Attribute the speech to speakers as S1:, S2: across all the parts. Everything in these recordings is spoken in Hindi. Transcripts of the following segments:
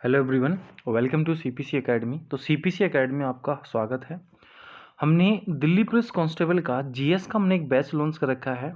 S1: Hello everyone, welcome to CPC academy. तो सीपीसी एकेडमी में आपका स्वागत है। हमने दिल्ली पुलिस कांस्टेबल का जीएस का हमने एक बैच लॉन्च कर रखा है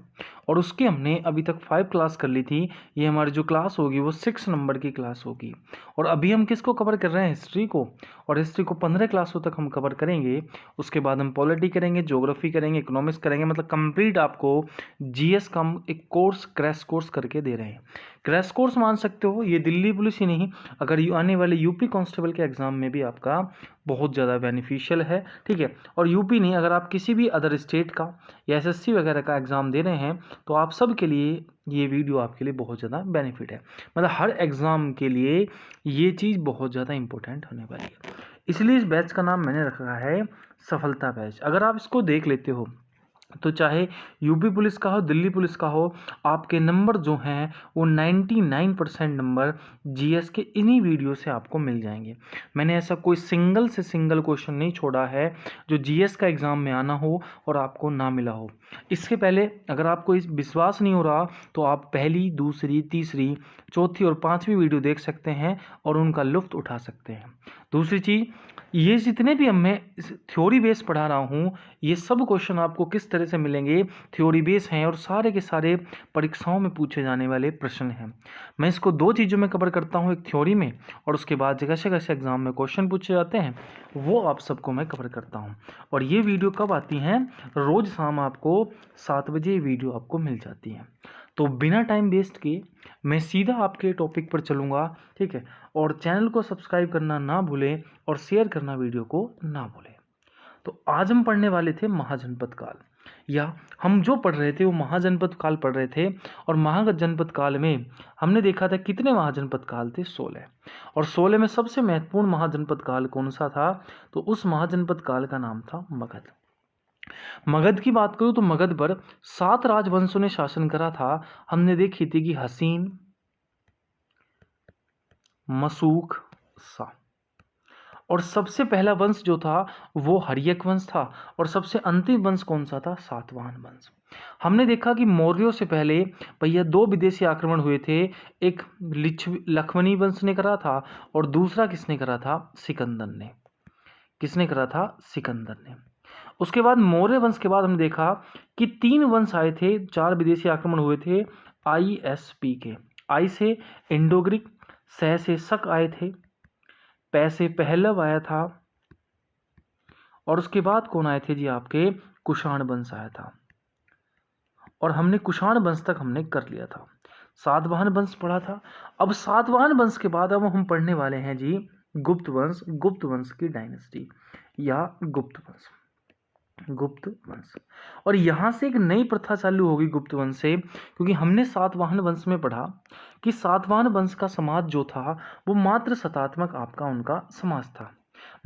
S1: और उसकी हमने अभी तक 5 क्लास कर ली थी। ये हमारी जो क्लास होगी वो 6 नंबर की क्लास होगी और अभी हम किसको कवर कर रहे हैं? हिस्ट्री को। और हिस्ट्री को 15 क्लासों तक हम कवर करेंगे। उसके बाद हम पॉलिटी करेंगे, ज्योग्राफी करेंगे, इकोनॉमिक्स करेंगे। मतलब कंप्लीट आपको जीएस का हम एक कोर्स, क्रैश कोर्स करके दे रहे हैं। क्रैश कोर्स मान सकते हो, ये दिल्ली पुलिस ही नहीं, अगर आने वाले यूपी कांस्टेबल के एग्ज़ाम में भी आपका बहुत ज़्यादा बेनिफिशियल है। ठीक है, और यूपी नहीं, अगर आप किसी भी अदर स्टेट का या एसएससी वगैरह का एग्ज़ाम दे रहे हैं तो आप सब के लिए ये वीडियो आपके लिए बहुत ज़्यादा बेनिफिट है। मतलब हर एग्ज़ाम के लिए ये चीज़ बहुत ज़्यादा इंपॉर्टेंट होने वाली है। इसलिए इस बैच का नाम मैंने रखा है सफलता बैच। अगर आप इसको देख लेते हो तो चाहे यूपी पुलिस का हो, दिल्ली पुलिस का हो, आपके नंबर जो हैं वो 99% नंबर जीएस के इन्हीं वीडियो से आपको मिल जाएंगे। मैंने ऐसा कोई सिंगल से सिंगल क्वेश्चन नहीं छोड़ा है जो जीएस का एग्ज़ाम में आना हो और आपको ना मिला हो। इसके पहले अगर आपको इस विश्वास नहीं हो रहा तो आप पहली, दूसरी, तीसरी, चौथी और पाँचवीं वीडियो देख सकते हैं और उनका लुत्फ़ उठा सकते हैं। दूसरी चीज़, ये जितने भी मैं थ्योरी बेस पढ़ा रहा हूँ, ये सब क्वेश्चन आपको किस तरह से मिलेंगे? थ्योरी बेस हैं और सारे के सारे परीक्षाओं में पूछे जाने वाले प्रश्न हैं। मैं इसको दो चीज़ों में कवर करता हूँ, एक थ्योरी में और उसके बाद कैसे कैसे एग्जाम में क्वेश्चन पूछे जाते हैं वो आप सबको मैं कवर करता हूँ। और ये वीडियो कब आती हैं? रोज़ शाम आपको 7 बजे ये वीडियो आपको मिल जाती है। तो बिना टाइम वेस्ट किए मैं सीधा आपके टॉपिक पर चलूँगा। ठीक है, और चैनल को सब्सक्राइब करना ना भूलें और शेयर करना वीडियो को ना भूलें। तो आज हम पढ़ने वाले थे महाजनपद काल, या हम जो पढ़ रहे थे वो महाजनपद काल पढ़ रहे थे। और महाजनपद काल में हमने देखा था कितने महाजनपद काल थे? 16। और 16 में सबसे महत्वपूर्ण महाजनपद काल कौन सा था? तो उस महाजनपद काल का नाम था मगध। मगध की बात करूँ तो मगध पर 7 राजवंशों ने शासन करा था। हमने देखी थी कि हसीन, मशूक, सा। और सबसे पहला वंश जो था वो हर्यक वंश था और सबसे अंतिम वंश कौन सा था? सातवाहन वंश। हमने देखा कि मौर्यों से पहले भैया 2 विदेशी आक्रमण हुए थे। एक लखमनी वंश ने करा था और दूसरा किसने करा था? सिकंदर ने। किसने करा था? सिकंदर ने। उसके बाद मौर्य वंश के बाद हमने देखा कि 3 वंश आए थे, 4 विदेशी आक्रमण हुए थे ISP के। आई से इंडो ग्रीक, सह से शक आए थे, पै से पहलव आया था और उसके बाद कौन आए थे जी? आपके कुषाण वंश आया था। और हमने कुषाण वंश तक हमने कर लिया था। सातवाहन वंश पढ़ा था। अब सातवाहन वंश के बाद अब हम पढ़ने वाले हैं जी गुप्त वंश, गुप्त वंश की डायनेस्टी या गुप्त वंश। गुप्त वंश, और यहाँ से एक नई प्रथा चालू होगी गुप्त वंश से, क्योंकि हमने सातवाहन वंश में पढ़ा कि सातवाहन वंश का समाज जो था वो मात्र सतात्मक आपका उनका समाज था।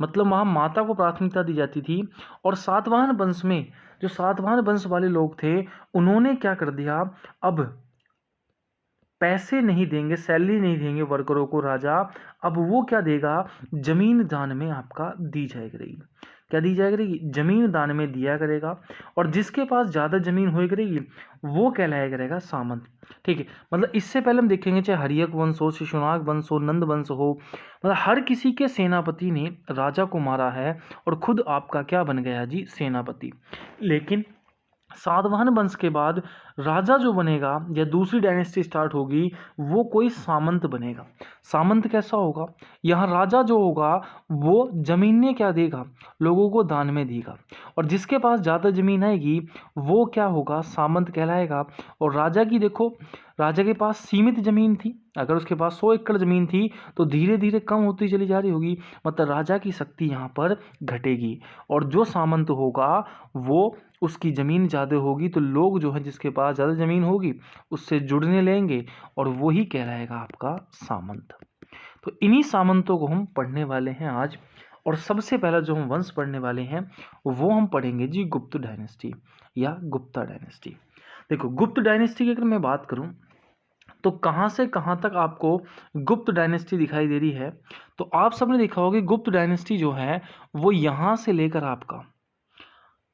S1: मतलब वहाँ माता को प्राथमिकता दी जाती थी। और सातवाहन वंश में जो सातवाहन वंश वाले लोग थे उन्होंने क्या कर दिया, अब पैसे नहीं देंगे, सैलरी नहीं देंगे वर्करों को राजा, अब वो क्या देगा? जमीन दान में आपका दी जाया करेगी। क्या दी जाया करेगी? जमीन दान में दिया करेगा। और जिसके पास ज़्यादा जमीन होया करेगी वो कहलाया करेगा सामंत। ठीक है, मतलब इससे पहले हम देखेंगे चाहे हर्यक वंश हो, शिशुनाग वंश हो, नंद वंश हो, मतलब हर किसी के सेनापति ने राजा को मारा है और खुद आपका क्या बन गया जी? सेनापति। लेकिन सातवाहन वंश के बाद राजा जो बनेगा या दूसरी डायनेस्टी स्टार्ट होगी वो कोई सामंत बनेगा। सामंत कैसा होगा? यहाँ राजा जो होगा वो जमीनें क्या देगा? लोगों को दान में देगा। और जिसके पास ज़्यादा जमीन आएगी वो क्या होगा? सामंत कहलाएगा। और राजा की देखो, राजा के पास सीमित जमीन थी। अगर उसके पास 100 एकड़ जमीन थी तो धीरे धीरे कम होती चली जा रही होगी, मतलब राजा की शक्ति यहाँ पर घटेगी। और जो सामंत होगा वो, उसकी ज़मीन ज़्यादा होगी तो लोग जो है जिसके पास ज़्यादा ज़मीन होगी उससे जुड़ने लेंगे और वही कहलाएगा आपका सामंत। तो इन्हीं सामंतों को हम पढ़ने वाले हैं आज। और सबसे पहला जो हम वंश पढ़ने वाले हैं वो हम पढ़ेंगे जी गुप्त डायनेस्टी या गुप्ता डायनेस्टी। देखो, गुप्त डायनेस्टी की अगर मैं बात करूं तो कहाँ से कहाँ तक आपको गुप्त डायनेस्टी दिखाई दे रही है? तो आप सबने देखा होगा कि गुप्त डायनेस्टी जो है वो यहाँ से लेकर आपका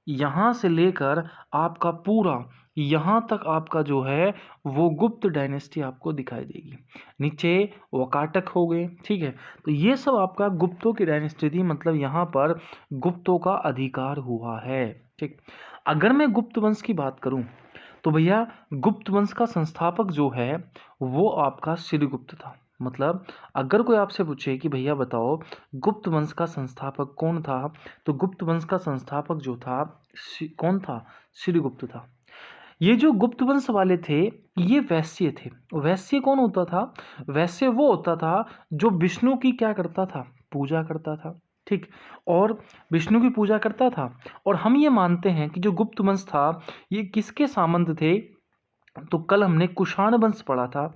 S1: यहाँ से लेकर आपका पूरा यहाँ तक आपका जो है वो गुप्त डायनेस्टी आपको दिखाई देगी। नीचे वकाटक हो गए, ठीक है। तो ये सब आपका गुप्तों की डायनेस्टी थी, मतलब यहाँ पर गुप्तों का अधिकार हुआ है, ठीक। अगर मैं गुप्त वंश की बात करूं तो भैया गुप्त वंश का संस्थापक जो है वो आपका श्रीगुप्त था। मतलब अगर कोई आपसे पूछे कि भैया बताओ गुप्त वंश का संस्थापक कौन था, तो गुप्त वंश का संस्थापक जो था कौन था? श्रीगुप्त था। ये जो गुप्त वंश वाले थे ये वैश्य थे। वैश्य कौन होता था? वैश्य वो होता था जो विष्णु की क्या करता था? पूजा करता था, ठीक। और विष्णु की पूजा करता था। और हम ये मानते हैं कि जो गुप्त वंश था ये किसके सामंत थे? तो कल हमने कुषाण वंश पढ़ा था।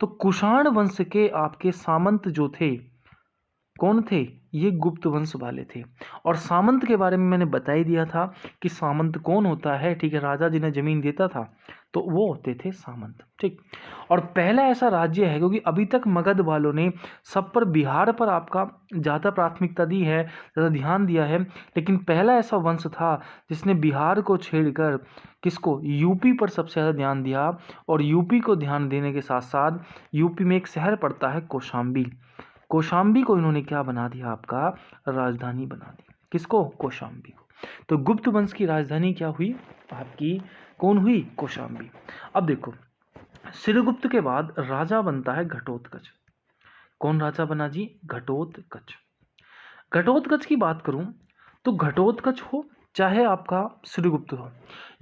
S1: तो कुषाण वंश के आपके सामंत जो थे कौन थे? ये गुप्त वंश वाले थे। और सामंत के बारे में मैंने बता ही दिया था कि सामंत कौन होता है, ठीक है। राजा जिन्हें जमीन देता था तो वो होते थे सामंत, ठीक। और पहला ऐसा राज्य है, क्योंकि अभी तक मगध वालों ने सब पर बिहार पर आपका ज़्यादा प्राथमिकता दी है, ज़्यादा ध्यान दिया है, लेकिन पहला ऐसा वंश था जिसने बिहार को छेड़कर किसको? यूपी पर सबसे ज़्यादा ध्यान दिया। और यूपी को ध्यान देने के साथ साथ यूपी में एक शहर पड़ता है कौशाम्बी। कौशाम्बी को इन्होंने क्या बना दिया? आपका राजधानी बना दी। किसको? कौशाम्बी को। तो गुप्त वंश की राजधानी क्या हुई आपकी? कौन हुई? कौशाम्बी। अब देखो श्रीगुप्त के बाद राजा बनता है घटोत्कच। कौन राजा बना जी? घटोत्कच। घटोत्कच की बात करूं तो घटोत्कच हो चाहे आपका श्रीगुप्त हो,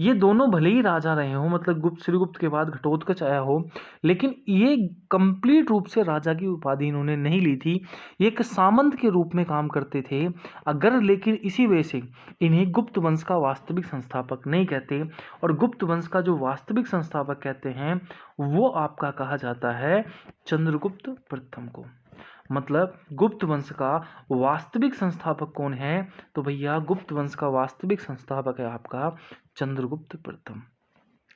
S1: ये दोनों भले ही राजा रहे हो, मतलब गुप्त श्रीगुप्त के बाद घटोत्कच आया हो, लेकिन ये कंप्लीट रूप से राजा की उपाधि इन्होंने नहीं ली थी। ये एक सामंत के रूप में काम करते थे। अगर लेकिन इसी वजह से इन्हें गुप्त वंश का वास्तविक संस्थापक नहीं कहते, और गुप्त वंश का जो वास्तविक संस्थापक कहते हैं वो आपका कहा जाता है चंद्रगुप्त प्रथम को। मतलब गुप्त वंश का वास्तविक संस्थापक कौन है? तो भैया गुप्त वंश का वास्तविक संस्थापक है आपका चंद्रगुप्त प्रथम।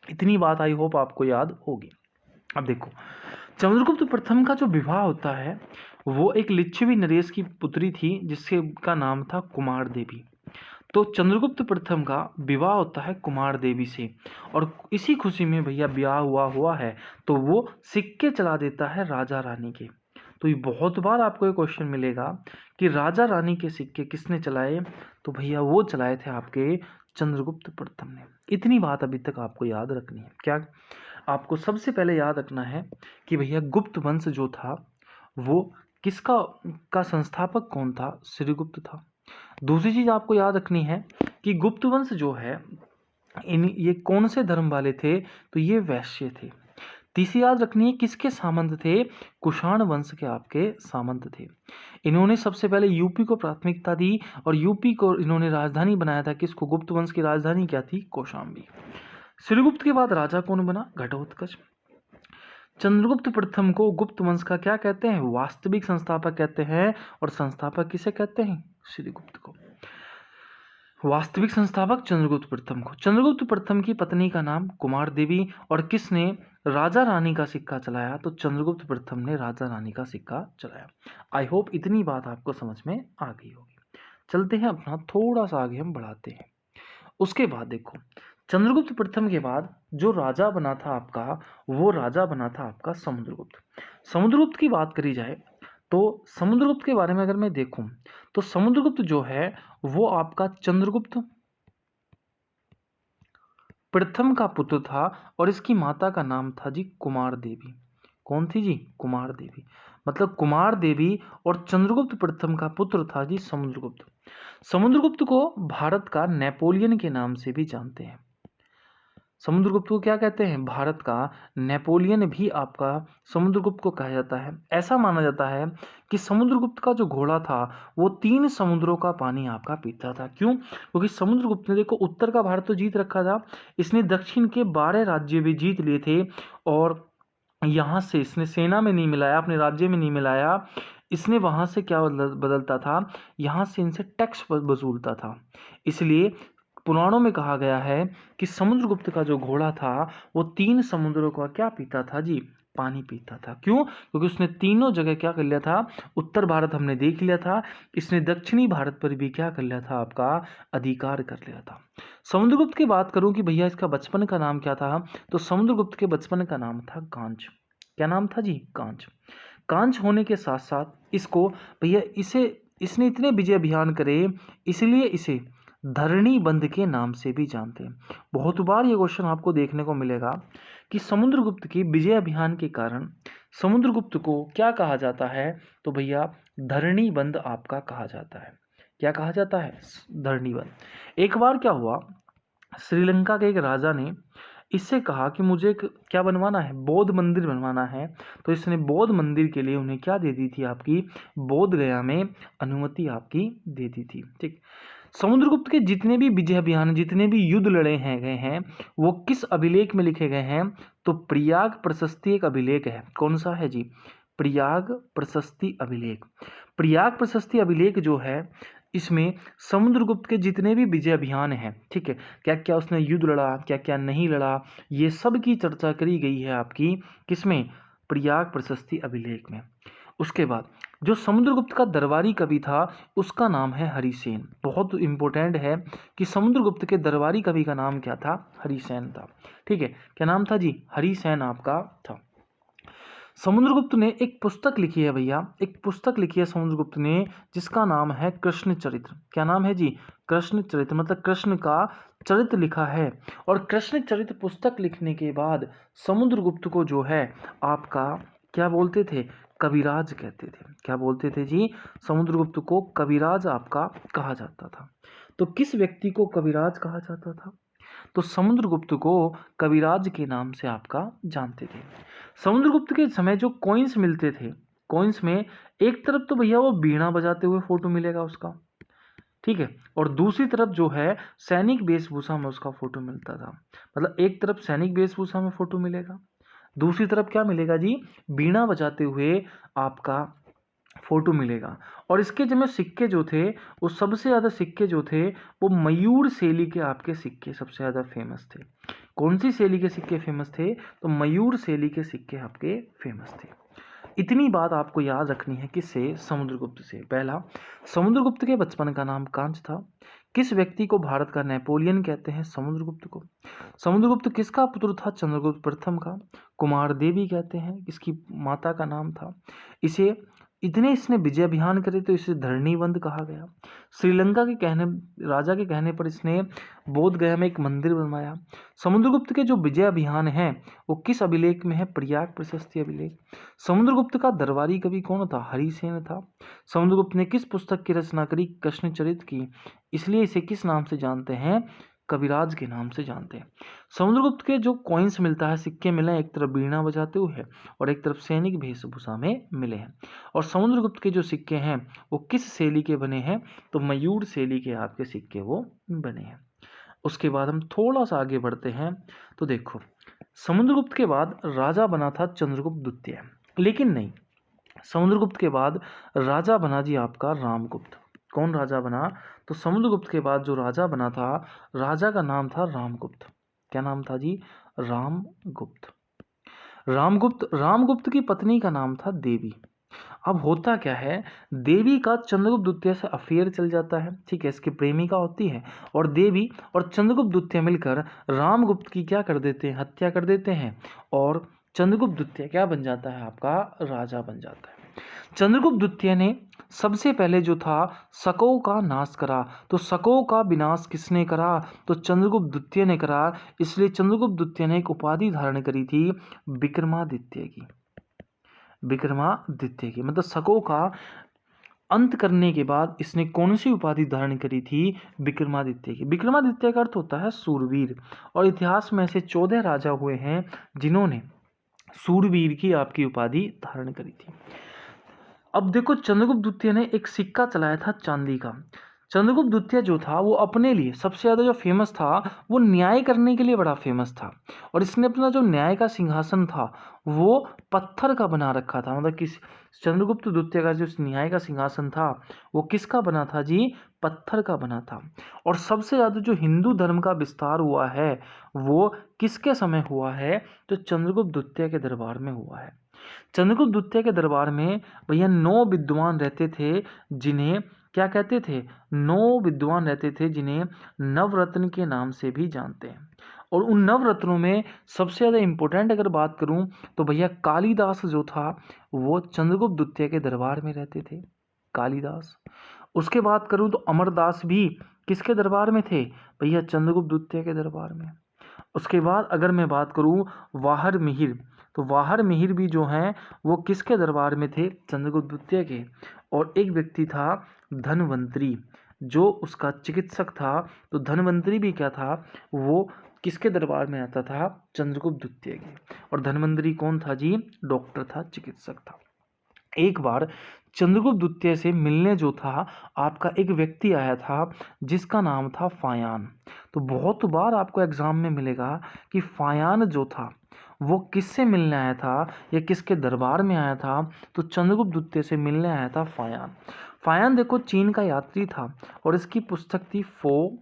S1: इतनी बात आई होप आपको याद होगी। अब देखो चंद्रगुप्त प्रथम का जो विवाह होता है वो एक लिच्छवी नरेश की पुत्री थी जिसके का नाम था कुमार देवी। तो चंद्रगुप्त प्रथम का विवाह होता है कुमार देवी से, और इसी खुशी में भैया ब्याह हुआ है तो वो सिक्के चला देता है राजा रानी के। तो ये बहुत बार आपको ये क्वेश्चन मिलेगा कि राजा रानी के सिक्के किसने चलाए? तो भैया वो चलाए थे आपके चंद्रगुप्त प्रथम ने। इतनी बात अभी तक आपको याद रखनी है। क्या आपको सबसे पहले याद रखना है कि भैया गुप्त वंश जो था वो किसका का संस्थापक कौन था? श्रीगुप्त था। दूसरी चीज आपको याद रखनी है कि गुप्त वंश जो है ये कौन से धर्म वाले थे? तो ये वैश्य थे। तीसरी याद रखनी है किसके सामंत थे? कुषाण वंश के आपके सामंत थे। इन्होंने सबसे पहले यूपी को प्राथमिकता दी और यूपी को इन्होंने राजधानी बनाया था। किसको? गुप्त वंश की राजधानी क्या थी? कौशाम्बी। श्रीगुप्त के बाद राजा कौन बना? घटोत्कच। चंद्रगुप्त प्रथम को गुप्त वंश का क्या कहते हैं? वास्तविक संस्थापक कहते हैं। और संस्थापक किसे कहते हैं? श्रीगुप्त को। वास्तविक संस्थापक चंद्रगुप्त प्रथम को। चंद्रगुप्त प्रथम की पत्नी का नाम कुमार देवी। और किसने राजा रानी का सिक्का चलाया? तो चंद्रगुप्त प्रथम ने राजा रानी का सिक्का चलाया। आई होप इतनी बात आपको समझ में आ गई होगी। चलते हैं अपना थोड़ा सा आगे हम बढ़ाते हैं। उसके बाद देखो चंद्रगुप्त प्रथम के बाद जो राजा बना था आपका वो राजा बना था आपका समुद्रगुप्त। समुद्रगुप्त की बात करी जाए तो समुद्रगुप्त के बारे में अगर मैं देखूं तो समुद्रगुप्त जो है वो आपका चंद्रगुप्त प्रथम का पुत्र था। और इसकी माता का नाम था जी कुमार देवी। कौन थी जी? कुमार देवी। मतलब कुमार देवी और चंद्रगुप्त प्रथम का पुत्र था जी समुद्रगुप्त। समुद्रगुप्त को भारत का नेपोलियन के नाम से भी जानते हैं। समुद्रगुप्त को क्या कहते हैं? भारत का नेपोलियन भी आपका समुद्रगुप्त को कहा जाता है। ऐसा माना जाता है कि समुद्रगुप्त का जो घोड़ा था वो 3 समुद्रों का पानी आपका पीता था। क्यों? क्योंकि समुद्रगुप्त ने देखो उत्तर का भारत तो जीत रखा था, इसने दक्षिण के 12 राज्य भी जीत लिए थे। और यहाँ से इसने सेना में नहीं मिलाया, अपने राज्य में नहीं मिलाया, इसने वहाँ से क्या बदलता था? यहाँ से इनसे टैक्स वसूलता था। इसलिए पुराणों में कहा गया है कि समुद्रगुप्त का जो घोड़ा था वो 3 समुद्रों का क्या पीता था जी? पानी पीता था। क्यों? क्योंकि उसने तीनों जगह क्या कर लिया था, उत्तर भारत हमने देख लिया था, इसने दक्षिणी भारत पर भी क्या कर लिया था, आपका अधिकार कर लिया था। समुद्रगुप्त की बात करूं कि भैया इसका बचपन का नाम क्या था, तो समुद्रगुप्त के बचपन का नाम था कांच। क्या नाम था जी? कांच। कांच होने के साथ साथ इसको भैया इसने इतने विजय अभियान करे, इसलिए इसे धरणी बंध के नाम से भी जानते हैं। बहुत बार ये क्वेश्चन आपको देखने को मिलेगा कि समुद्रगुप्त की विजय अभियान के कारण समुद्रगुप्त को क्या कहा जाता है, तो भैया धरणी बंध आपका कहा जाता है। क्या कहा जाता है? धरणी बंध। एक बार क्या हुआ, श्रीलंका के एक राजा ने इससे कहा कि मुझे एक क्या बनवाना है, बौद्ध मंदिर बनवाना है। तो इसने बौद्ध मंदिर के लिए उन्हें क्या दे दी थी, आपकी बोध गया में अनुमति आपकी दे दी थी। ठीक। समुद्रगुप्त के जितने भी विजय अभियान, जितने भी युद्ध लड़े हैं गए हैं, वो किस अभिलेख में लिखे गए हैं, तो प्रयाग प्रशस्ति एक अभिलेख है। कौन सा है जी? प्रयाग प्रशस्ति अभिलेख। प्रयाग प्रशस्ति अभिलेख जो है, इसमें समुद्रगुप्त के जितने भी विजय अभियान हैं, ठीक है, क्या क्या उसने युद्ध लड़ा, क्या क्या नहीं लड़ा, ये सब की चर्चा करी गई है आपकी किसमें? प्रयाग प्रशस्ति अभिलेख में। उसके बाद जो समुद्रगुप्त का दरबारी कवि था उसका नाम है हरिसेन। बहुत इंपॉर्टेंट है कि समुद्रगुप्त के दरबारी कवि का नाम क्या था? हरिसेन था। ठीक है, क्या नाम था जी? हरिसेन आपका था। समुद्रगुप्त ने एक पुस्तक लिखी है भैया, एक पुस्तक लिखी है समुद्रगुप्त ने, जिसका नाम है कृष्ण चरित्र। क्या नाम है जी? कृष्ण चरित्र, मतलब कृष्ण का चरित्र लिखा है। और कृष्ण चरित्र पुस्तक लिखने के बाद समुद्रगुप्त को जो है आपका क्या बोलते थे? कविराज कहते थे। क्या बोलते थे जी? समुद्रगुप्त को कविराज आपका कहा जाता था। तो किस व्यक्ति को कविराज कहा जाता था? तो समुद्रगुप्त को कविराज के नाम से आपका जानते थे। समुद्रगुप्त के समय जो कॉइन्स मिलते थे, कॉइन्स में एक तरफ तो भैया वो बीणा बजाते हुए फोटो मिलेगा उसका, ठीक है, और दूसरी तरफ जो है सैनिक वेशभूषा में उसका फोटो मिलता था। मतलब एक तरफ सैनिक वेशभूषा में फोटो मिलेगा, दूसरी तरफ क्या मिलेगा जी? बीणा बजाते हुए आपका फोटो मिलेगा। और इसके जो में सिक्के जो थे, वो सबसे ज़्यादा सिक्के जो थे वो मयूर शैली के आपके सिक्के सबसे ज़्यादा फेमस थे। कौन सी शैली के सिक्के फेमस थे? तो मयूर शैली के सिक्के आपके फेमस थे। इतनी बात आपको याद रखनी है किससे? समुद्रगुप्त से। पहला, समुद्रगुप्त के बचपन का नाम कांच था। किस व्यक्ति को भारत का नेपोलियन कहते हैं? समुद्रगुप्त को। समुद्रगुप्त किसका पुत्र था? चंद्रगुप्त प्रथम का। कुमार देवी कहते हैं, इसकी माता का नाम था। इसे इतने इसने विजय अभियान करे तो इसे धरणीबंध कहा गया। श्रीलंका के राजा के कहने पर इसने बोध गया में एक मंदिर बनवाया। समुद्रगुप्त के जो विजय अभियान हैं वो किस अभिलेख में है? प्रयाग प्रशस्ति अभिलेख। समुद्रगुप्त का दरबारी कवि कौन था? हरिसेन था। समुद्रगुप्त ने किस पुस्तक की रचना करी? कृष्णचरित्र की। इसलिए इसे किस नाम से जानते हैं? कविराज के नाम से जानते हैं। समुद्रगुप्त के जो कॉइन्स मिलता है, सिक्के मिले हैं, एक तरफ बीणा बजाते हुए और एक तरफ सैनिक वेशभूषा में मिले हैं। और समुद्रगुप्त के जो सिक्के हैं वो किस शैली के बने हैं? तो मयूर शैली के आपके सिक्के वो बने हैं। उसके बाद हम थोड़ा सा आगे बढ़ते हैं तो देखो, समुद्रगुप्त के बाद राजा बना था चंद्रगुप्त द्वितीय, लेकिन नहीं, समुद्रगुप्त के बाद राजा बना जी आपका रामगुप्त। कौन राजा बना? तो समुद्रगुप्त के बाद जो राजा बना था, राजा का नाम था रामगुप्त। क्या नाम था जी? रामगुप्त। रामगुप्त की पत्नी का नाम था देवी। अब होता क्या है, देवी का चंद्रगुप्त द्वितीय से अफेयर चल जाता है, ठीक है, इसकी प्रेमिका होती है, और देवी और चंद्रगुप्त द्वितीय मिलकर रामगुप्त की क्या कर देते हैं? हत्या कर देते हैं। और चंद्रगुप्त द्वितीय क्या बन जाता है? आपका राजा बन जाता है। चंद्रगुप्त द्वितीय ने सबसे पहले जो था शकों का नाश करा। तो शकों का विनाश किसने करा? तो चंद्रगुप्त द्वितीय ने करा। इसलिए चंद्रगुप्त द्वितीय ने एक उपाधि धारण करी थी विक्रमादित्य की। विक्रमादित्य की मतलब शकों का अंत करने के बाद इसने कौन सी उपाधि धारण करी थी? विक्रमादित्य की। विक्रमादित्य का अर्थ होता है सूरवीर, और इतिहास में ऐसे 14 राजा हुए हैं जिन्होंने सूरवीर की आपकी उपाधि धारण करी थी। अब देखो, चंद्रगुप्त द्वितीय ने एक सिक्का चलाया था चांदी का। चंद्रगुप्त द्वितीय जो था वो अपने लिए सबसे ज़्यादा जो फेमस था वो न्याय करने के लिए बड़ा फेमस था। और इसने अपना जो न्याय का सिंहासन था वो पत्थर का बना रखा था। मतलब किस चंद्रगुप्त द्वितीय का जो न्याय का सिंहासन था वो किसका बना था जी? पत्थर का बना था। और सबसे ज़्यादा जो हिंदू धर्म का विस्तार हुआ है वो किसके समय हुआ है? तो चंद्रगुप्त द्वितीय के दरबार में हुआ है। चंद्रगुप्त द्वितीय के दरबार में भैया 9 विद्वान रहते थे, जिन्हें क्या कहते थे? 9 विद्वान रहते थे जिन्हें नवरत्न के नाम से भी जानते हैं। और उन नवरत्नों में सबसे ज़्यादा इम्पोर्टेंट अगर बात करूं तो भैया कालिदास जो था वो चंद्रगुप्त द्वितीय के दरबार में रहते थे। कालिदास। उसके बाद करूं तो अमरदास भी किसके दरबार में थे? भैया चंद्रगुप्त द्वितीय के दरबार में। उसके बाद अगर मैं बात करूं वाहर मिहिर, तो वाहर मिहिर भी जो हैं वो किसके दरबार में थे? चंद्रगुप्त द्वितीय के। और एक व्यक्ति था धनवंतरी, जो उसका चिकित्सक था। तो धनवंतरी भी क्या था? वो किसके दरबार में आता था? चंद्रगुप्त द्वितीय के। और धनवंतरी कौन था जी? डॉक्टर था, चिकित्सक था। एक बार चंद्रगुप्त द्वितीय से मिलने जो था आपका एक व्यक्ति आया था जिसका नाम था फायान। तो बहुत बार आपको एग्जाम में मिलेगा कि फायान जो था वो किससे मिलने आया था या किसके दरबार में आया था? तो चंद्रगुप्त द्वितीय से मिलने आया था फायान। फायान देखो चीन का यात्री था और इसकी पुस्तक थी फो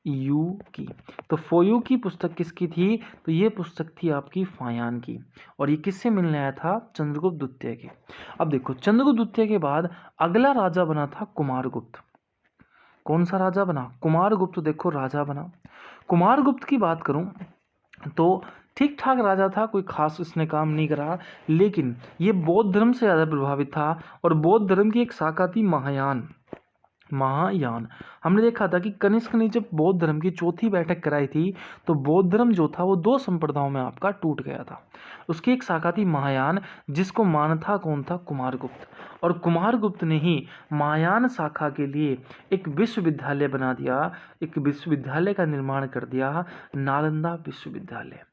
S1: यू की। तो फोयू की पुस्तक किसकी थी? तो ये पुस्तक थी आपकी फायान की। और ये किससे मिलने आया था? चंद्रगुप्त द्वितीय के। अब देखो चंद्रगुप्त द्वितीय के बाद अगला राजा बना था कुमारगुप्त। कौन सा राजा बना? कुमारगुप्त देखो राजा बना। कुमारगुप्त की बात करूं तो ठीक ठाक राजा था, कोई खास उसने काम नहीं करा, लेकिन ये बौद्ध धर्म से ज़्यादा प्रभावित था। और बौद्ध धर्म की एक शाखा थी महायान। महायान। हमने देखा था कि कनिष्क ने जब बौद्ध धर्म की चौथी बैठक कराई थी तो बौद्ध धर्म जो था वो 2 संप्रदायों में आपका टूट गया था। उसकी एक शाखा थी महायान, जिसको मानता कौन था? कुमारगुप्त। और कुमारगुप्त ने ही महायान शाखा के लिए एक विश्वविद्यालय बना दिया, एक विश्वविद्यालय का निर्माण कर दिया, नालंदा विश्वविद्यालय।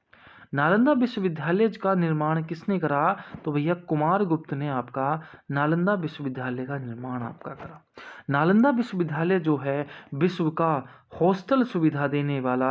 S1: नालंदा विश्वविद्यालय का निर्माण किसने करा? तो भैया कुमारगुप्त ने आपका नालंदा विश्वविद्यालय का निर्माण आपका करा। नालंदा विश्वविद्यालय जो है विश्व का हॉस्टल सुविधा देने वाला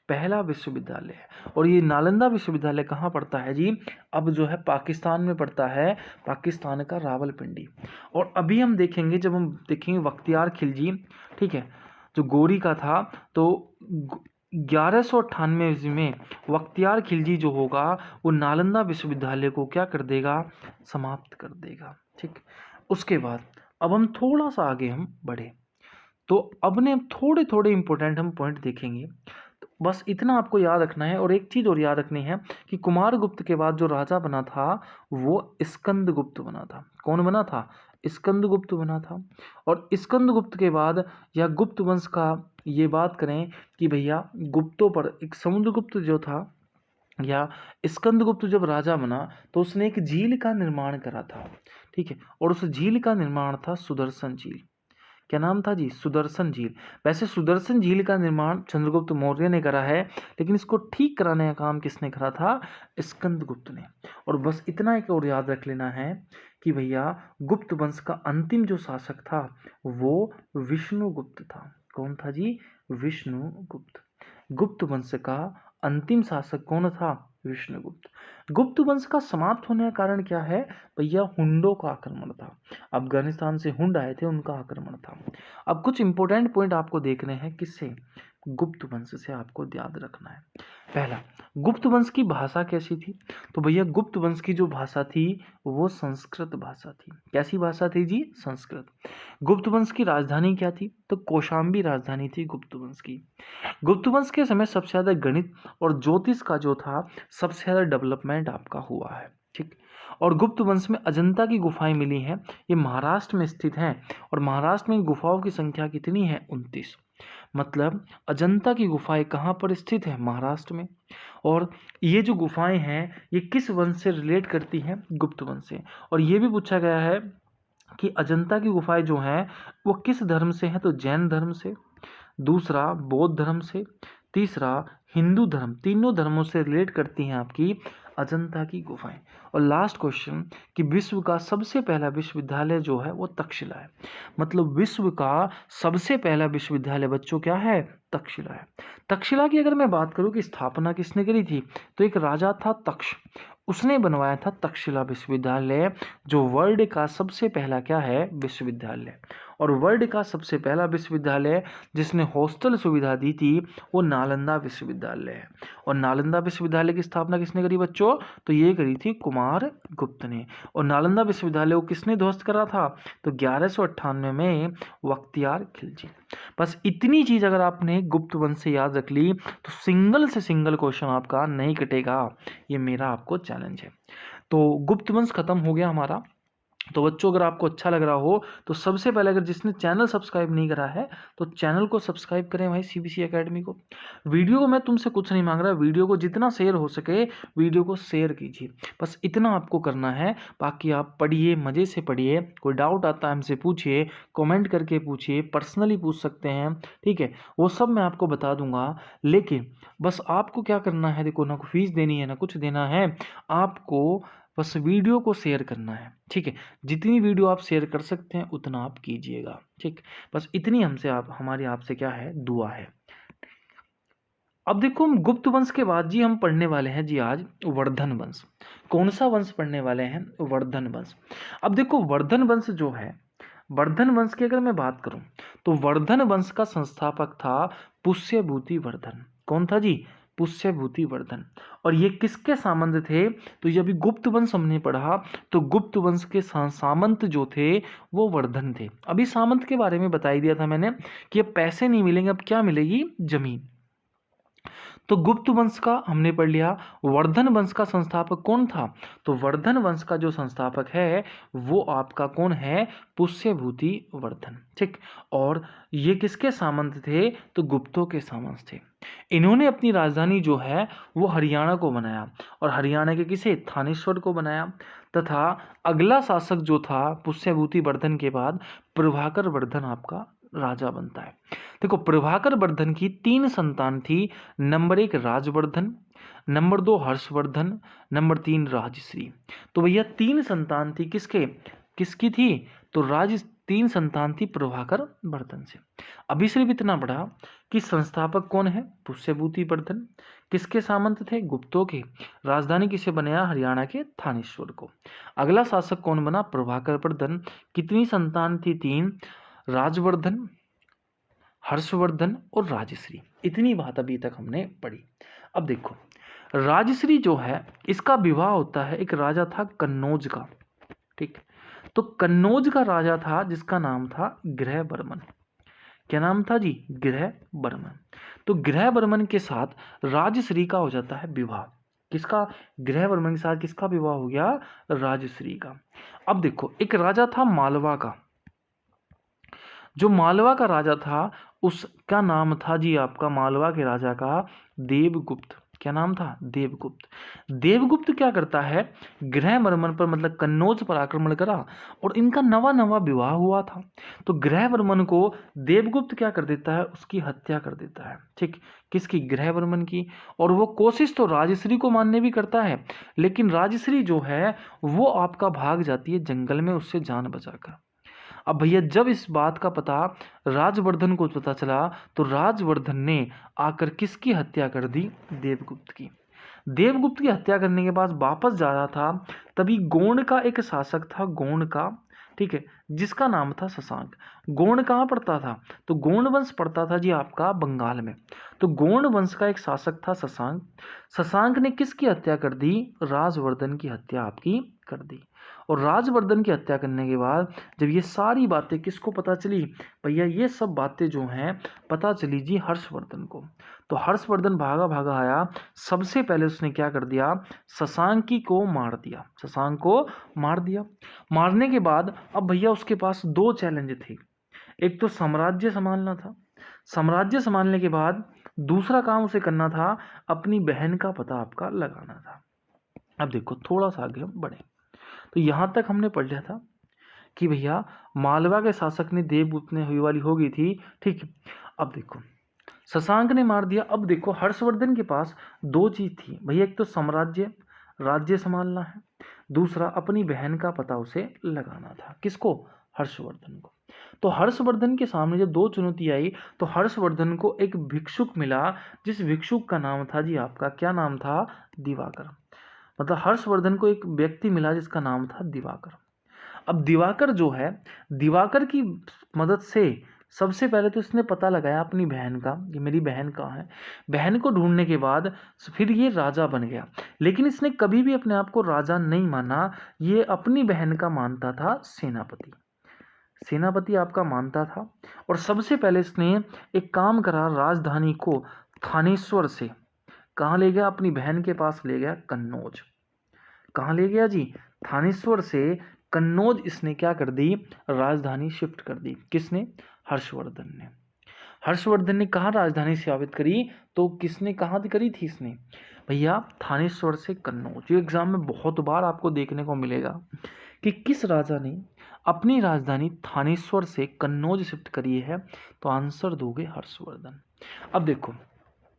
S1: पहला विश्वविद्यालय है। और ये नालंदा विश्वविद्यालय कहाँ पड़ता है जी? अब जो है पाकिस्तान में पड़ता है, पाकिस्तान का रावलपिंडी। और अभी हम देखेंगे, जब हम देखेंगे बख्तियार खिलजी, ठीक है, जो गोरी का था, तो 1198 में बख्तियार खिलजी जो होगा वो नालंदा विश्वविद्यालय को क्या कर देगा? समाप्त कर देगा। ठीक। उसके बाद अब हम थोड़ा सा आगे हम बढ़े तो अब ने थोड़े थोड़े इंपॉर्टेंट हम पॉइंट देखेंगे। तो बस इतना आपको याद रखना है। और एक चीज़ और याद रखनी है कि कुमारगुप्त के बाद जो राजा बना था वो स्कंदगुप्त बना था। कौन बना था? स्कंदगुप्त बना था। और स्कंदगुप्त के बाद या गुप्त वंश का ये बात करें कि भैया गुप्तों पर एक समुद्रगुप्त जो था या स्कंदगुप्त जब राजा बना तो उसने एक झील का निर्माण करा था। ठीक है। और उस झील का निर्माण था सुदर्शन झील। क्या नाम था जी? सुदर्शन झील। वैसे सुदर्शन झील का निर्माण चंद्रगुप्त मौर्य ने करा है, लेकिन इसको ठीक कराने का काम किसने करा था? स्कंदगुप्त ने। और बस इतना एक और याद रख लेना है कि भैया गुप्त वंश का अंतिम जो शासक था वो विष्णुगुप्त था। कौन था जी? विष्णुगुप्त। गुप्त वंश का अंतिम शासक कौन था? विष्णुगुप्त। गुप्त वंश का समाप्त होने का कारण क्या है? भैया हुंडों का आक्रमण था। अफगानिस्तान से हुंड आए थे, उनका आक्रमण था। अब कुछ इंपॉर्टेंट पॉइंट आपको देखने हैं किससे? गुप्त वंश से आपको याद रखना है। पहला, गुप्त वंश की भाषा कैसी थी? तो भैया गुप्त वंश की जो भाषा थी वो संस्कृत भाषा थी। कैसी भाषा थी जी? संस्कृत। गुप्त वंश की राजधानी क्या थी? तो कौशाम्बी राजधानी थी गुप्त वंश की। गुप्त वंश के समय सबसे ज़्यादा गणित और ज्योतिष का जो था सबसे ज़्यादा डेवलपमेंट आपका हुआ है। ठीक। और गुप्त वंश में अजंता की गुफाएं मिली हैं, ये महाराष्ट्र में स्थित हैं। और महाराष्ट्र में गुफाओं की संख्या कितनी है? 29। मतलब अजंता की गुफाएं कहाँ पर स्थित है? महाराष्ट्र में। और ये जो गुफाएं हैं ये किस वंश से रिलेट करती हैं? गुप्त वंश से। और ये भी पूछा गया है कि अजंता की गुफाएं जो हैं वो किस धर्म से हैं? तो जैन धर्म से। दूसरा बौद्ध धर्म से। तीसरा हिंदू धर्म। तीनों धर्मों से रिलेट करती हैं आपकी अजंता की गुफाएं। और लास्ट क्वेश्चन कि विश्व का सबसे पहला विश्वविद्यालय जो है वो तक्षशिला है। मतलब विश्व का सबसे पहला विश्वविद्यालय बच्चों क्या है? तक्षशिला है। तक्षशिला की अगर मैं बात करूं कि स्थापना किसने करी थी, तो एक राजा था तक्ष, उसने बनवाया था तक्षशिला विश्वविद्यालय, जो वर्ल्ड का सबसे पहला क्या है? विश्वविद्यालय। और वर्ल्ड का सबसे पहला विश्वविद्यालय जिसने हॉस्टल सुविधा दी थी वो नालंदा विश्वविद्यालय है। और नालंदा विश्वविद्यालय की स्थापना किसने करी बच्चों? तो ये करी थी कुमार गुप्त ने। और नालंदा विश्वविद्यालय को किसने ध्वस्त करा था? तो 1198 में बख्तियार खिलजी। बस इतनी चीज अगर आपने गुप्त वंश से याद रख ली तो सिंगल से सिंगल क्वेश्चन आपका नहीं कटेगा। ये मेरा आपको चैलेंज है। तो गुप्त वंश खत्म हो गया हमारा। तो बच्चों अगर आपको अच्छा लग रहा हो तो सबसे पहले अगर जिसने चैनल सब्सक्राइब नहीं करा है तो चैनल को सब्सक्राइब करें भाई, सीबीसी एकेडमी को। वीडियो को मैं तुमसे कुछ नहीं मांग रहा, वीडियो को जितना शेयर हो सके वीडियो को शेयर कीजिए, बस इतना आपको करना है। बाकी आप पढ़िए, मज़े से पढ़िए, कोई डाउट आता है हमसे पूछिए, कमेंट करके पूछिए, पर्सनली पूछ सकते हैं, ठीक है, वो सब मैं आपको बता दूंगा। लेकिन बस आपको क्या करना है, देखो ना कोई फीस देनी है ना कुछ देना है, आपको बस वीडियो को शेयर करना है, ठीक है। जितनी वीडियो आप शेयर कर सकते हैं उतना आप कीजिएगा, ठीक। बस इतनी हमसे हमारी आपसे क्या है, दुआ है। अब देखो हम गुप्त वंश के बाद जी हम पढ़ने वाले हैं जी आज वर्धन वंश। कौन सा वंश पढ़ने वाले हैं? वर्धन वंश। अब देखो वर्धन वंश जो है, वर्धन वंश की अगर मैं बात करूं तो वर्धन वंश का संस्थापक था पुष्यभूति वर्धन। कौन था जी? पुष्यभूति वर्धन। और ये किसके सामंत थे? तो ये अभी गुप्त वंश हमने पढ़ा, तो गुप्त वंश के सामंत जो थे वो वर्धन थे। अभी सामंत के बारे में बता ही दिया था मैंने कि अब पैसे नहीं मिलेंगे, अब क्या मिलेगी? जमीन। तो गुप्त वंश का हमने पढ़ लिया। वर्धन वंश का संस्थापक कौन था? तो वर्धन वंश का जो संस्थापक है वो आपका कौन है? पुष्यभूति वर्धन, ठीक। और ये किसके सामंत थे? तो गुप्तों के सामंत थे। इन्होंने अपनी राजधानी जो है वो हरियाणा को बनाया, और हरियाणा के किसे? थानेश्वर को बनाया। तथा अगला शासक जो था पुष्यभूति वर्धन के बाद प्रभाकर वर्धन आपका राजा बनता है। देखो प्रभाकर वर्धन की 3 संतान थी। Number 1 Rajvardhan, number 2 Harshvardhan, number 3 Rajshree. तो भैया 3 संतान थी किसके? किसकी थी? तो 3 संतान थी प्रभाकर वर्धन से। अभी सिर्फ इतना पढ़ा कि संस्थापक कौन है? पुष्यभूति वर्धन। किसके सामंत थे? गुप्तों के। राजधानी किसे बनाया? हरियाणा के थानेश्वर को। अगला शासक कौन बना? प्रभाकर वर्धन। कितनी संतान थी? 3। राजवर्धन, हर्षवर्धन और राजश्री। इतनी बात अभी तक हमने पढ़ी। अब देखो राजश्री जो है इसका विवाह होता है एक राजा था कन्नौज का, ठीक। तो कन्नौज का राजा था जिसका नाम था गृहवर्मन। क्या नाम था जी? गृहवर्मन। तो गृहवर्मन के साथ राजश्री का हो जाता है विवाह। किसका? गृहवर्मन के साथ किसका विवाह हो गया? राजश्री का। अब देखो एक राजा था मालवा का। जो मालवा का राजा था उसका नाम था जी आपका, मालवा के राजा का देवगुप्त। क्या नाम था? देवगुप्त। देवगुप्त क्या करता है? गृहवर्मन पर मतलब कन्नौज पर आक्रमण करा, और इनका नवा नवा विवाह हुआ था। तो गृहवर्मन को देवगुप्त क्या कर देता है? उसकी हत्या कर देता है, ठीक। किसकी? गृहवर्मन की। और वो कोशिश तो राजश्री को मारने भी करता है, लेकिन राजश्री जो है वो आपका भाग जाती है जंगल में उससे जान बचाकर। अब भैया जब इस बात का पता राजवर्धन को पता चला तो राजवर्धन ने आकर किसकी हत्या कर दी? देवगुप्त की। देवगुप्त की हत्या करने के बाद वापस जा रहा था, तभी गोंड का एक शासक था, गोंड का, ठीक है, जिसका नाम था शशांक। गोंड कहाँ पड़ता था? तो गोंड वंश पड़ता था जी आपका बंगाल में। तो गोंड वंश का एक शासक था शशांक। शशांक ने किसकी हत्या कर दी? राजवर्धन की हत्या आपकी कर दी। और राजवर्धन की हत्या करने के बाद जब ये सारी बातें किसको पता चली? भैया ये सब बातें जो हैं पता चली जी हर्षवर्धन को। तो हर्षवर्धन भागा भागा आया, सबसे पहले उसने क्या कर दिया? शशांकी को मार दिया। शशांक को मार दिया। मारने के बाद अब भैया उसके पास 2 चैलेंज थे। एक तो साम्राज्य संभालना था, साम्राज्य संभालने के बाद दूसरा काम उसे करना था अपनी बहन का पता आपका लगाना था। अब देखो थोड़ा सा आगे हम बढ़े तो यहाँ तक हमने पढ़ लिया था कि भैया मालवा के शासक ने देवगुप्त ने हुई वाली हो गई थी, ठीक। अब देखो शशांक ने मार दिया। अब देखो हर्षवर्धन के पास 2 चीज थी भैया, एक तो साम्राज्य राज्य संभालना है। दूसरा, अपनी बहन का पता उसे लगाना था। किसको? हर्षवर्धन को। तो हर्षवर्धन के सामने जब दो चुनौती आई तो हर्षवर्धन को एक भिक्षुक मिला, जिस भिक्षुक का नाम था जी आपका, क्या नाम था? दिवाकर। मतलब हर्षवर्धन को एक व्यक्ति मिला जिसका नाम था दिवाकर। अब दिवाकर जो है, दिवाकर की मदद से सबसे पहले तो इसने पता लगाया अपनी बहन का कि मेरी बहन कहाँ है। बहन को ढूंढने के बाद फिर ये राजा बन गया। लेकिन इसने कभी भी अपने आप को राजा नहीं माना, ये अपनी बहन का मानता था सेनापति। सेनापति आपका मानता था। और सबसे पहले इसने एक काम करा, राजधानी को थानेश्वर से कहाँ ले गया? अपनी बहन के पास ले गया, कन्नौज। कहाँ ले गया जी? थानेश्वर से कन्नौज इसने क्या कर दी? राजधानी शिफ्ट कर दी। किसने? हर्षवर्धन ने। हर्षवर्धन ने कहाँ राजधानी स्थापित करी? तो किसने कहाँ करी थी इसने? भैया थानेश्वर से कन्नौज। ये एग्जाम में बहुत बार आपको देखने को मिलेगा कि किस राजा ने अपनी राजधानी थानेश्वर से कन्नौज शिफ्ट करी है। तो आंसर दोगे हर्षवर्धन। अब देखो,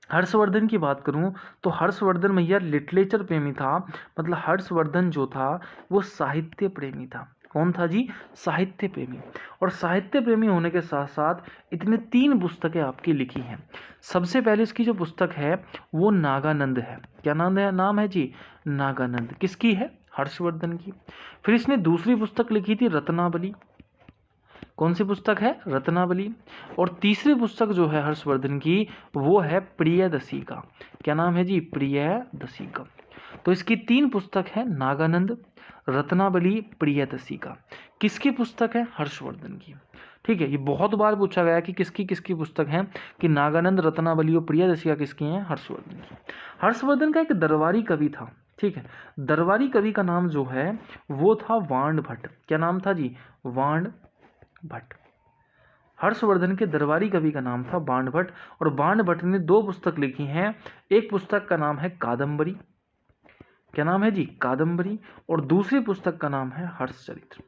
S1: हर्षवर्धन की बात करूं तो हर्षवर्धन भैया लिटरेचर प्रेमी था। मतलब हर्षवर्धन जो था वो साहित्य प्रेमी था। कौन था जी? साहित्य प्रेमी। और साहित्य प्रेमी होने के साथ साथ इतने 3 पुस्तकें आपकी लिखी हैं। सबसे पहले इसकी जो पुस्तक है वो नागानंद है। क्या नाम है जी? नागानंद। किसकी है? हर्षवर्धन की। फिर इसने दूसरी पुस्तक लिखी थी रत्नावली। कौन सी पुस्तक है? रत्नावली। और तीसरी पुस्तक जो है हर्षवर्धन की वो है प्रियदसी का। क्या नाम है जी? प्रियदसी का। तो इसकी 3 पुस्तक है, नागानंद, रत्नावली, प्रियदसी का। किसकी पुस्तक है? हर्षवर्धन की। ठीक है, ये बहुत बार पूछा गया कि किसकी किसकी पुस्तक है, कि नागानंद, रत्नावली और प्रियदसी का किसकी है? हर्षवर्धन की। हर्षवर्धन का एक दरबारी कवि था। ठीक है, दरबारी कवि का नाम जो है वो था वाण भट्ट। क्या नाम था जी? वाण भट्ट। हर्षवर्धन के दरबारी कवि का नाम था बाण भट्ट। और बाण भट्ट ने 2 पुस्तक लिखी हैं। एक पुस्तक का नाम है कादंबरी। क्या नाम है जी? कादंबरी। और दूसरी पुस्तक का नाम है हर्षचरित्र।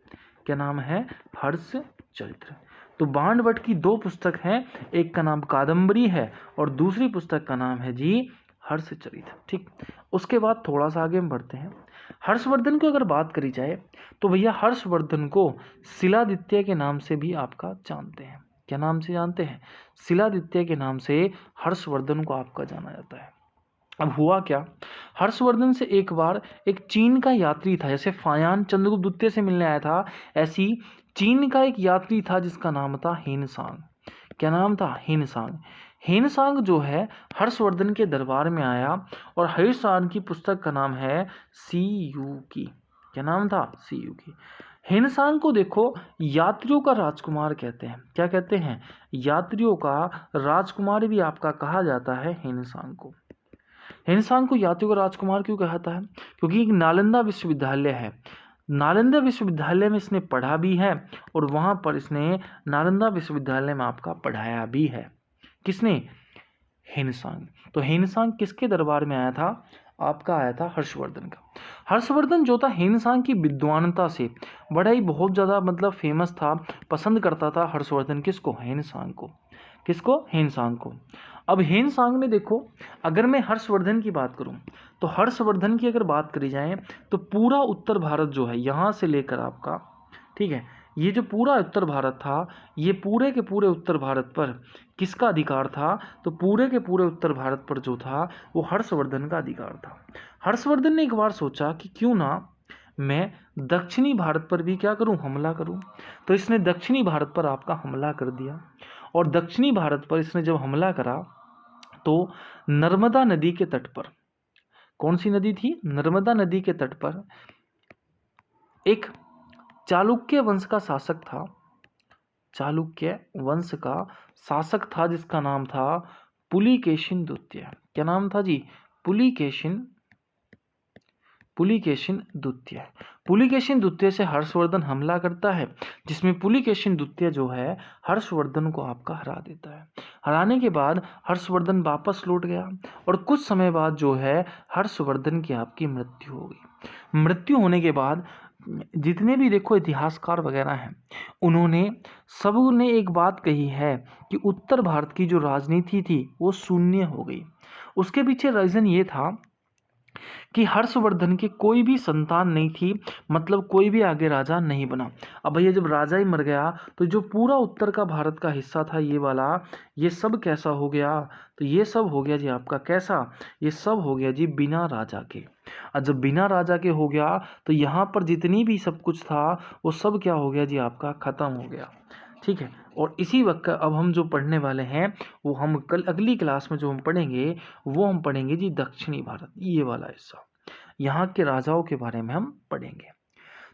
S1: क्या नाम है? हर्षचरित्र। तो बाण भट्ट की 2 पुस्तक हैं, एक का नाम कादंबरी है और दूसरी पुस्तक का नाम है जी हर्षचरित्र। ठीक, उसके बाद थोड़ा सा आगे हम बढ़ते हैं। हर्षवर्धन की अगर बात करी जाए तो भैया हर्षवर्धन को शिलादित्य के नाम से भी आपका जानते हैं। क्या नाम से जानते हैं? शिलादित्य के नाम से हर्षवर्धन को आपका जाना जाता है। अब हुआ क्या, हर्षवर्धन से एक बार एक चीन का यात्री था, जैसे फायान चंद्रगुप्त द्वितीय से मिलने आया था, ऐसी चीन का एक यात्री था जिसका नाम था हेनसांग। क्या नाम था? हेनसांग। हेनसांग जो है हर्षवर्धन के दरबार में आया और हेनसांग की पुस्तक का नाम है सी यू की। क्या नाम था? सी यू की। हेनसांग को देखो यात्रियों का राजकुमार कहते हैं। क्या कहते हैं? यात्रियों का राजकुमार भी आपका कहा जाता है हेनसांग को। हेनसांग को यात्रियों का राजकुमार क्यों कहता है? क्योंकि एक नालंदा विश्वविद्यालय है, नालंदा विश्वविद्यालय में इसने पढ़ा भी है और वहां पर इसने नालंदा विश्वविद्यालय में आपका पढ़ाया भी है। किसने? हेनसांग। तो हेनसांग किसके दरबार में आया था? आपका आया था हर्षवर्धन का। हर्षवर्धन जो था हेनसांग की विद्वानता से बड़ा ही बहुत ज़्यादा मतलब फेमस था, पसंद करता था हर्षवर्धन। किसको? हेनसांग को। किसको? हेनसांग को। अब हेनसांग ने देखो, अगर मैं हर्षवर्धन की बात करूं तो हर्षवर्धन की अगर बात करी जाए तो पूरा उत्तर भारत जो है यहाँ से लेकर आपका, ठीक है, ये जो पूरा उत्तर भारत था, ये पूरे के पूरे उत्तर भारत पर किसका अधिकार था? तो पूरे के पूरे उत्तर भारत पर जो था वो हर्षवर्धन का अधिकार था। हर्षवर्धन ने एक बार सोचा कि क्यों ना मैं दक्षिणी भारत पर भी क्या करूं? हमला करूं। तो इसने दक्षिणी भारत पर आपका हमला कर दिया। और दक्षिणी भारत पर इसने जब हमला करा तो नर्मदा नदी के तट पर, कौन सी नदी थी? नर्मदा नदी के तट पर एक चालुक्य वंश का शासक था। चालुक्य वंश का शासक था जिसका नाम था पुलिकेशिन द्वितीय। क्या नाम था जी? पुलिकेशिन द्वितीय। पुलिकेशिन द्वितीय से हर्षवर्धन हमला करता है, जिसमें पुलिकेशिन द्वितीय जो है हर्षवर्धन को आपका हरा देता है। हराने के बाद हर्षवर्धन वापस लौट गया और कुछ समय बाद जो है हर्षवर्धन की आपकी मृत्यु हो गई। मृत्यु होने के बाद जितने भी देखो इतिहासकार वगैरह हैं, उन्होंने सब ने एक बात कही है कि उत्तर भारत की जो राजनीति थी वो शून्य हो गई। उसके पीछे रीज़न ये था कि हर्षवर्धन के कोई भी संतान नहीं थी, मतलब कोई भी आगे राजा नहीं बना। अब भैया जब राजा ही मर गया तो जो पूरा उत्तर का भारत का हिस्सा था ये वाला, ये सब कैसा हो गया? तो ये सब हो गया जी आपका कैसा? ये सब हो गया जी बिना राजा के। और जब बिना राजा के हो गया तो यहाँ पर जितनी भी सब कुछ था वो सब क्या हो गया जी आपका खत्म हो गया। ठीक है, और इसी वक्त अब हम जो पढ़ने वाले हैं वो हम कल अगली क्लास में जो हम पढ़ेंगे वो हम पढ़ेंगे जी दक्षिणी भारत, ये वाला हिस्सा, यहाँ के राजाओं के बारे में हम पढ़ेंगे।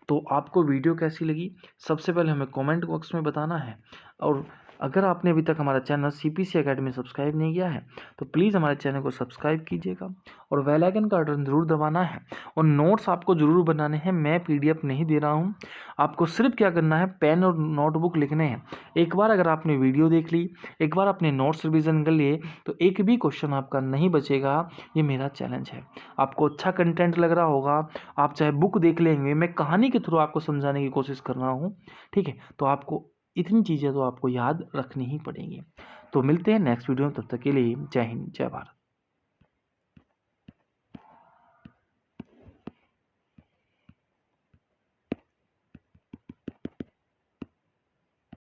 S1: तो आपको वीडियो कैसी लगी सबसे पहले हमें कमेंट बॉक्स में बताना है। और अगर आपने अभी तक हमारा चैनल CPC एकेडमी सब्सक्राइब नहीं किया है तो प्लीज़ हमारे चैनल को सब्सक्राइब कीजिएगा और बेल आइकन का बटन ज़रूर दबाना है। और नोट्स आपको ज़रूर बनाने हैं, मैं PDF नहीं दे रहा हूँ। आपको सिर्फ क्या करना है, पेन और नोटबुक लिखने हैं। एक बार अगर आपने वीडियो देख ली, एक बार अपने नोट्स रिविज़न कर लिए तो एक भी क्वेश्चन आपका नहीं बचेगा। ये मेरा चैलेंज है। आपको अच्छा कंटेंट लग रहा होगा, आप चाहे बुक देख लेंगे, मैं कहानी के थ्रू आपको समझाने की कोशिश कर रहा हूँ। ठीक है, तो आपको इतनी चीज़ें तो आपको याद रखनी ही पड़ेंगी। तो मिलते हैं नेक्स्ट वीडियो में, तब तक के लिए जय हिंद जय भारत।